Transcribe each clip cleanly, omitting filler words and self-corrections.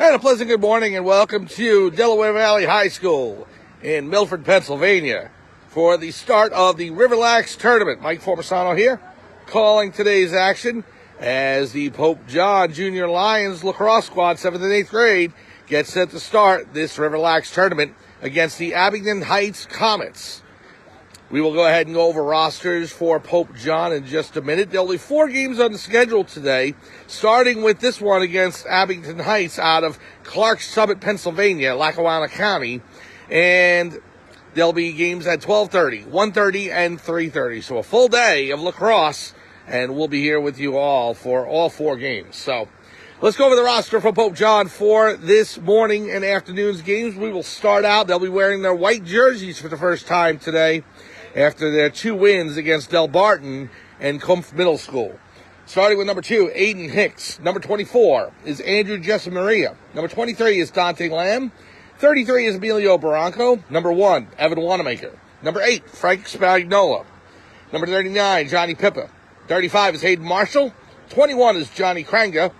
And a pleasant good morning and welcome to Delaware Valley High School in Milford, Pennsylvania for the start of the RiverLAX tournament. Mike Formisano here calling today's action as the Pope John Junior Lions lacrosse squad, 7th and 8th grade, gets set to start this RiverLAX tournament against the Abington Heights Comets. We will go ahead and go over rosters for Pope John in just a minute. There'll be 4 games on the schedule today, starting with this one against Abington Heights out of Clark Summit, Pennsylvania, Lackawanna County. And there'll be games at 12:30, 1:30, and 3:30. So a full day of lacrosse, and we'll be here with you all for all 4 games. So let's go over the roster for Pope John for this morning and afternoon's games. We will start out. They'll be wearing their white jerseys for the first time today, after their 2 wins against Del Barton and Comets Middle School. Starting with number 2, Aiden Hicks. Number 24 is Andrew Jessamaria. Number 23 is Dante Lamb. 33 is Emilio Barranco. Number 1, Evan Wanamaker. Number 8, Frank Spagnola. Number 39, Johnny Pippa. 35 is Hayden Marshall. 21 is Johnny Kranga.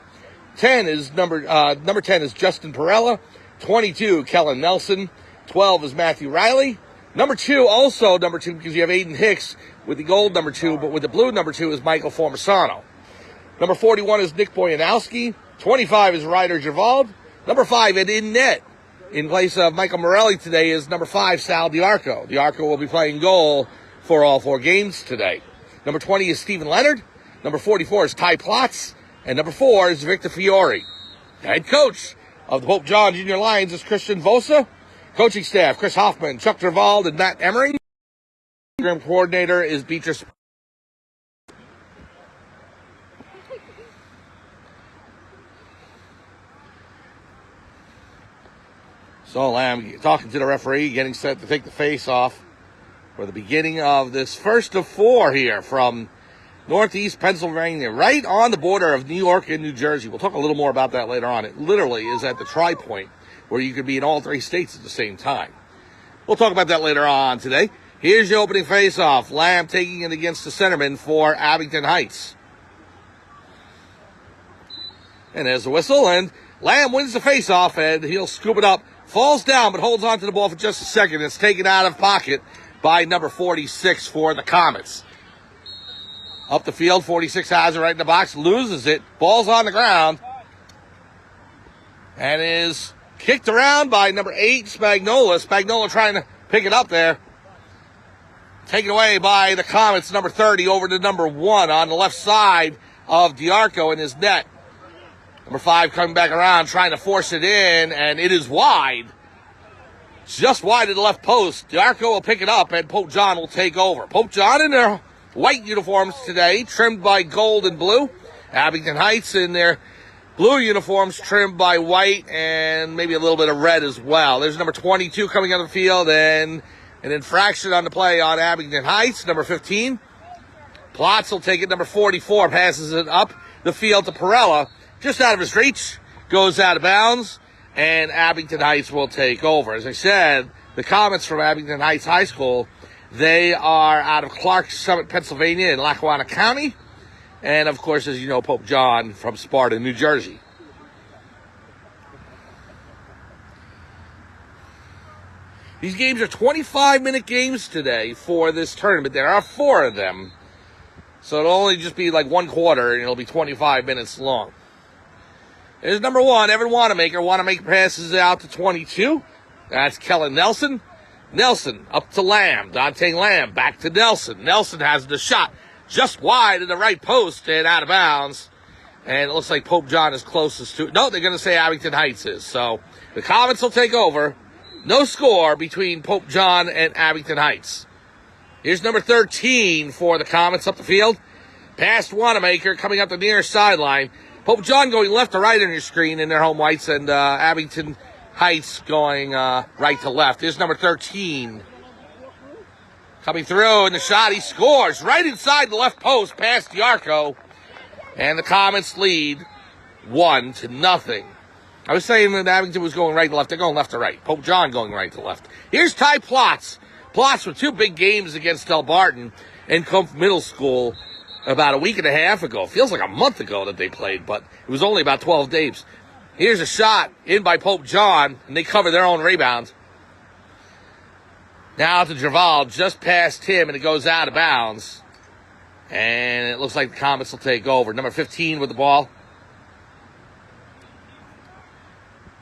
Number 10 is Justin Perella. 22, Kellen Nelson. 12 is Matthew Riley. Number 2, also number 2, because you have Aiden Hicks with the gold number 2, but with the blue number 2 is Michael Formisano. Number 41 is Nick Boyanowski. 25 is Ryder Javald. Number 5, and in net, in place of Michael Morelli today, is number 5, Sal Diarco. Diarco will be playing goal for all 4 games today. Number 20 is Stephen Leonard. Number 44 is Ty Plotz. And number 4 is Victor Fiore. The head coach of the Pope John Junior Lions is Christian Vosa. Coaching staff, Chris Hoffman, Chuck Dervald, and Matt Emmering. Program coordinator is Beatrice. So Lamb talking to the referee, getting set to take the face off for the beginning of this first of 4 here from Northeast Pennsylvania, right on the border of New York and New Jersey. We'll talk a little more about that later on. It literally is at the tri-point, where you could be in all 3 states at the same time. We'll talk about that later on today. Here's your opening face-off. Lamb taking it against the centerman for Abington Heights. And there's the whistle, and Lamb wins the face-off, and he'll scoop it up. Falls down, but holds on to the ball for just a second. It's taken out of pocket by number 46 for the Comets. Up the field, 46 has it right in the box, loses it. Ball's on the ground, and is kicked around by number 8, Spagnola. Spagnola trying to pick it up there. Taken away by the Comets, number 30, over to number 1 on the left side of Diarco in his net. Number 5 coming back around, trying to force it in, and it is wide. Just wide of the left post. Diarco will pick it up, and Pope John will take over. Pope John in their white uniforms today, trimmed by gold and blue. Abington Heights in their blue uniforms trimmed by white and maybe a little bit of red as well. There's number 22 coming on the field, and an infraction on the play on Abington Heights. Number 15, Plotz will take it. Number 44 passes it up the field to Perella. Just out of his reach, goes out of bounds, and Abington Heights will take over. As I said, the Comets from Abington Heights High School, they are out of Clark Summit, Pennsylvania in Lackawanna County. And, of course, as you know, Pope John from Sparta, New Jersey. These games are 25-minute games today for this tournament. There are 4 of them. So it'll only just be like 1 quarter, and it'll be 25 minutes long. There's number 1, Evan Wanamaker. Wanamaker passes out to 22. That's Kellen Nelson. Nelson up to Lamb. Dante Lamb back to Nelson. Nelson has the shot just wide of the right post and out of bounds. And it looks like Pope John is closest to it. No, they're going to say Abington Heights is. So the Comets will take over. No score between Pope John and Abington Heights. Here's number 13 for the Comets up the field. Past Wanamaker coming up the near sideline. Pope John going left to right on your screen in their home whites, and Abington Heights going right to left. Here's number 13. Coming through, and the shot, he scores right inside the left post past Diarco. And the Comets lead 1-0. I was saying that Abington was going right to left. They're going left to right. Pope John going right to left. Here's Ty Plotz. Plotz with 2 big games against Del Barton and Comets Middle School about a week and a half ago. Feels like a month ago that they played, but it was only about 12 days. Here's a shot in by Pope John, and they cover their own rebound. Now to Gerval, just past him, and it goes out of bounds. And it looks like the Comets will take over. Number 15 with the ball.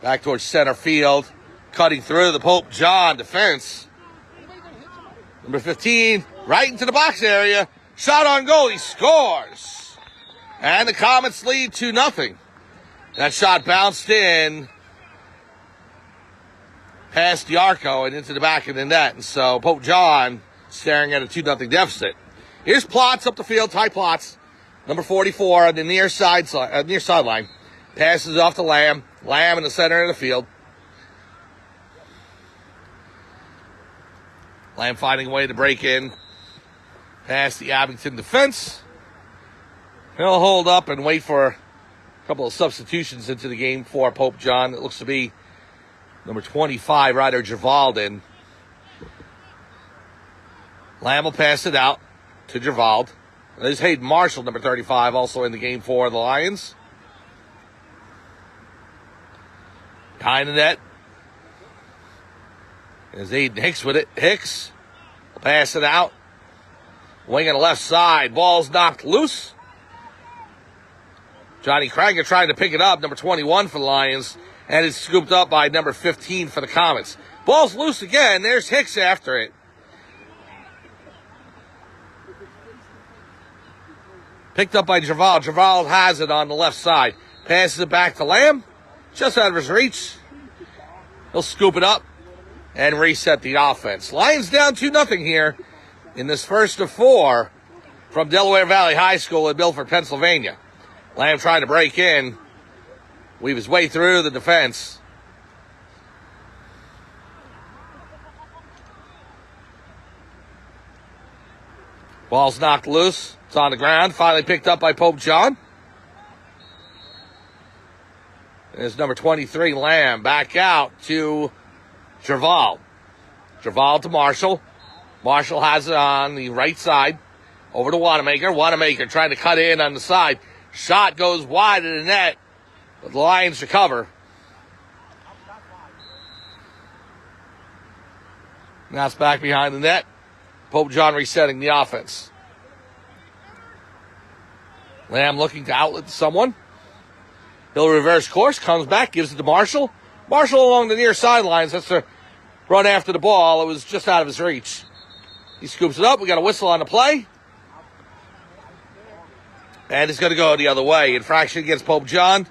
Back towards center field. Cutting through the Pope John defense. Number 15, right into the box area. Shot on goal. He scores. And the Comets lead 2-0. That shot bounced in past the arco and into the back of the net. And so Pope John staring at a 2-0 deficit. Here's Plotz up the field. Ty Plotz, number 44 on the near sideline. Passes off to Lamb. Lamb in the center of the field. Lamb finding a way to break in past the Abington defense. He'll hold up and wait for a couple of substitutions into the game for Pope John. It looks to be number 25, Ryder Gervald. Lamb will pass it out to Gervald. There's Hayden Marshall, number 35, also in the game for the Lions. Behind the net is Aiden Hicks with it. Hicks will pass it out. Wing on the left side. Ball's knocked loose. Johnny Krager trying to pick it up, number 21 for the Lions. And it's scooped up by number 15 for the Comets. Ball's loose again. There's Hicks after it. Picked up by Gerval. Gerval has it on the left side. Passes it back to Lamb. Just out of his reach. He'll scoop it up and reset the offense. Lions down 2-0 here in this first of 4 from Delaware Valley High School in Milford, Pennsylvania. Lamb trying to break in. Weave his way through the defense. Ball's knocked loose. It's on the ground. Finally picked up by Pope John. There's number 23, Lamb, back out to Gerval. Gerval to Marshall. Marshall has it on the right side. Over to Wanamaker. Wanamaker trying to cut in on the side. Shot goes wide of the net, but the Lions recover. Now it's back behind the net. Pope John resetting the offense. Lamb looking to outlet to someone. He'll reverse course, comes back, gives it to Marshall. Marshall along the near sidelines has to run after the ball. It was just out of his reach. He scoops it up. We got a whistle on the play. And it's going to go the other way. Infraction against Pope John.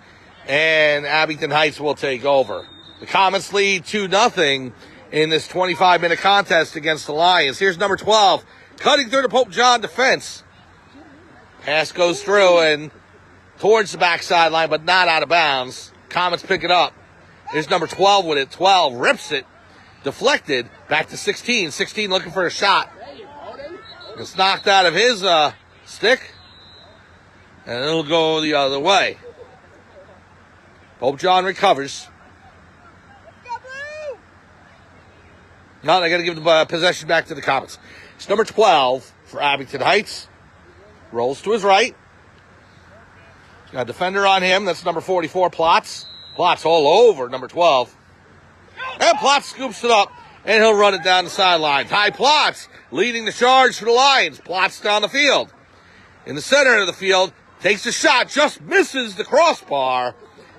And Abington Heights will take over. The Comets lead 2-0 in this 25-minute contest against the Lions. Here's number 12. Cutting through the Pope John defense. Pass goes through and towards the back sideline, but not out of bounds. Comets pick it up. Here's number 12 with it. 12 rips it. Deflected. Back to 16. 16 looking for a shot. It's knocked out of his stick. And it'll go the other way. Pope John recovers. No, they're going to give the possession back to the Comets. It's number 12 for Abington Heights. Rolls to his right. Got a defender on him. That's number 44, Plotz. Plotz all over number 12. And Plotz scoops it up, and he'll run it down the sideline. Ty Plotz leading the charge for the Lions. Plotz down the field. In the center of the field, takes a shot, just misses the crossbar,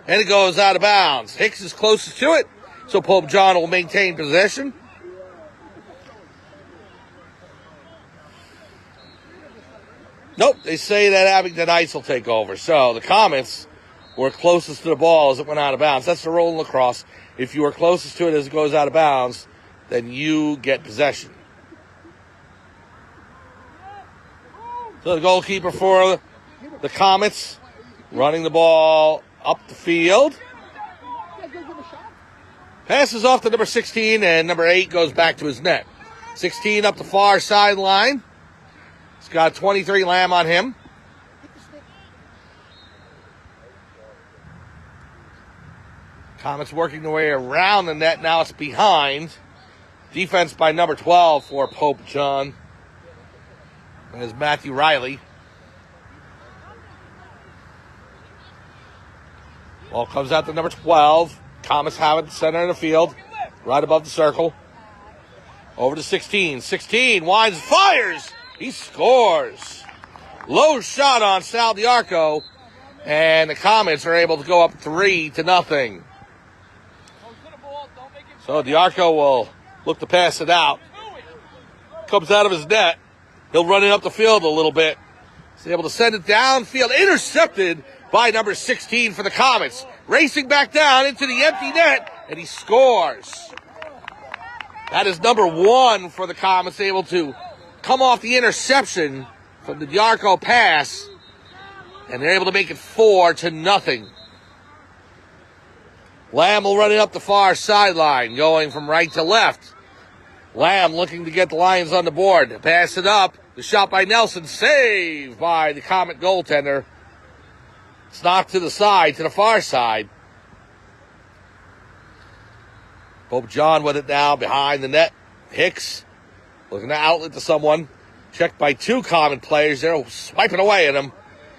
and it goes out of bounds. Hicks is closest to it, so Pope John will maintain possession. Nope, they say that Abington Heights will take over. So the Comets were closest to the ball as it went out of bounds. That's the rule in lacrosse. If you are closest to it as it goes out of bounds, then you get possession. So the goalkeeper for the Comets running the ball up the field. Passes off to number 16, and number 8 goes back to his net. 16 up the far sideline. He's got 23 Lamb on him. Comets working their way around the net. Now it's behind. Defense by number 12 for Pope John. There's Matthew Riley. Ball comes out to number 12. Comets have it center of the field, right above the circle. Over to 16. 16 winds, fires. He scores. Low shot on Sal Diarco, and the Comets are able to go up 3-0. So Diarco will look to pass it out. Comes out of his net. He'll run it up the field a little bit. He's able to send it downfield. Intercepted by number 16 for the Comets. Racing back down into the empty net, and he scores. That is number 1 for the Comets, able to come off the interception from the Diarco pass, and they're able to make it 4-0. Lamb will run it up the far sideline, going from right to left. Lamb looking to get the Lions on the board. Pass it up. The shot by Nelson, saved by the Comet goaltender. It's knocked to the side, to the far side. Pope John with it now behind the net. Hicks looking to outlet to someone. Checked by 2 Comet players. They're swiping away at him.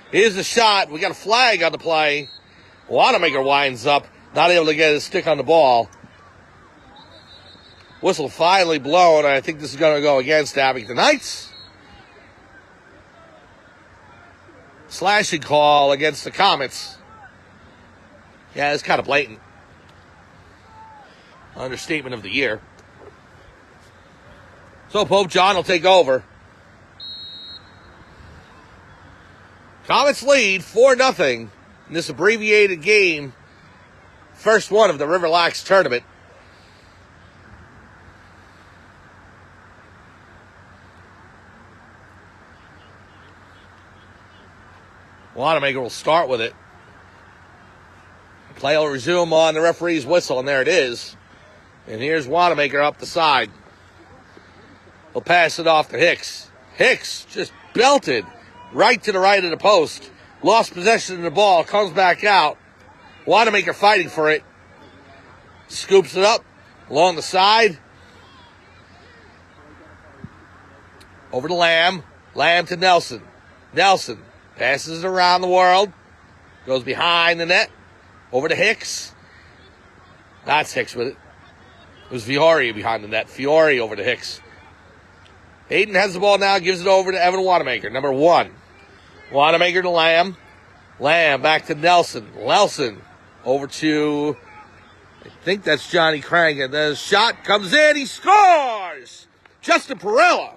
Here's the shot. We got a flag on the play. Wanamaker winds up, not able to get his stick on the ball. Whistle finally blown. I think this is going to go against Abington Knights. Slashing call against the Comets. Yeah, it's kind of blatant. Understatement of the year. So Pope John will take over. Comets lead 4-0 in this abbreviated game. First one of the RiverLAX tournament. Wanamaker will start with it. Play will resume on the referee's whistle, and there it is. And here's Wanamaker up the side. He'll pass it off to Hicks. Hicks just belted right to the right of the post. Lost possession of the ball, comes back out. Wanamaker fighting for it. Scoops it up along the side. Over to Lamb. Lamb to Nelson. Nelson passes it around the world. Goes behind the net. Over to Hicks. That's Hicks with it. It was Fiore behind the net. Fiore over to Hicks. Hayden has the ball now, gives it over to Evan Wanamaker, number 1. Wanamaker to Lamb. Lamb back to Nelson. Nelson over to, I think that's Johnny Crank. And the shot comes in. He scores! Justin Perella,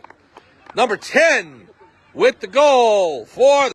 number 10, with the goal for